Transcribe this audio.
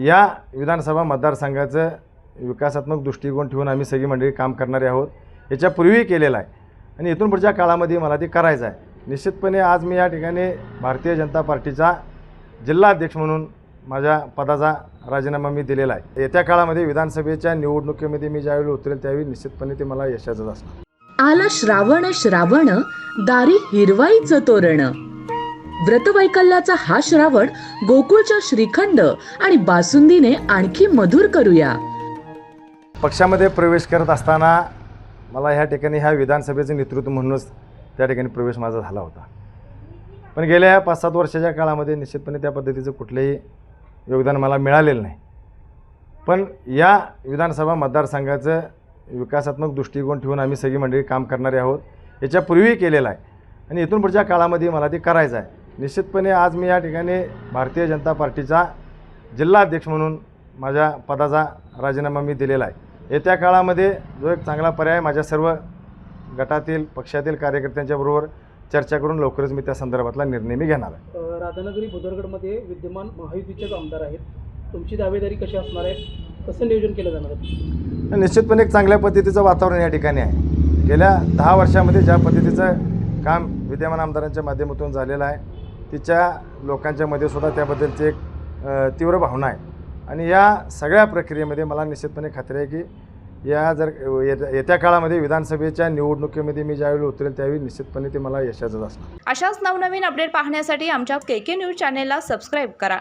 या विधानसभा मतदारसंघाचं विकासात्मक दृष्टिकोन ठेवून आम्ही सगळी मंडळी काम करणारे आहोत। याच्यापूर्वीही केलेलं आहे आणि इथून पुढच्या काळामध्ये मला ते करायचं आहे। निश्चितपणे आज मी या ठिकाणी भारतीय जनता पार्टीचा जिल्हा अध्यक्ष म्हणून माझ्या पदाचा राजीनामा मी दिलेला आहे। येत्या काळामध्ये विधानसभेच्या निवडणुकीमध्ये मी ज्यावेळी उतरेल त्यावेळी निश्चितपणे ते मला यशाचं असणार। आला श्रावण श्रावण दारी हिरवाईचं तोरण। व्रतवैकल्याचा हा श्रावण गोकुळच्या श्रीखंड आणि बासुंदीने आणखी मधुर करूया। पक्षामध्ये प्रवेश करत असताना मला ह्या ठिकाणी ह्या विधानसभेचं नेतृत्व म्हणूनच त्या ठिकाणी प्रवेश माझा झाला होता, पण गेल्या 5-7 वर्षाच्या काळामध्ये निश्चितपणे त्या पद्धतीचं कुठलंही योगदान मला मिळालेलं नाही। पण या विधानसभा मतदारसंघाचं विकासात्मक दृष्टिकोन ठेवून आम्ही सगळी मंडळी काम करणारे आहोत। याच्यापूर्वीही केलेलं आहे आणि इथून पुढच्या काळामध्ये मला ते करायचं आहे। निश्चितपणे आज मी या ठिकाणी भारतीय जनता पार्टीचा जिल्हा अध्यक्ष म्हणून माझ्या पदाचा राजीनामा मी दिलेला आहे। येत्या काळामध्ये जो एक चांगला पर्याय माझ्या सर्व गटातील पक्षातील कार्यकर्त्यांच्याबरोबर चर्चा करून लवकरच मी त्या संदर्भातला निर्णय मी घेणार आहे। राधानगरी बुदरगडमध्ये विद्यमान महायुतीचेच आमदार आहेत, तुमची दावेदारी कशी असणार आहे, कसं नियोजन केलं जाणार आहे? निश्चितपणे एक चांगल्या पद्धतीचं वातावरण या ठिकाणी आहे। गेल्या 10 वर्षामध्ये ज्या पद्धतीचं काम विद्यमान आमदारांच्या माध्यमातून झालेलं आहे तिच्या लोकांच्या मध्ये सुद्धा त्याबद्दलची एक तीव्र भावना आहे आणि या सगळ्या प्रक्रियेमध्ये मला निश्चितपणे खात्री आहे की येत्या काळामध्ये विधानसभेच्या निवडणुकीमध्ये मी ज्यावेळी उतरेल त्यावेळी निश्चितपणे ते मला यशाचं असणार। अशाच नवनवीन अपडेट पाहण्यासाठी आमच्या KK न्यूज चॅनेलला सबस्क्राईब करा।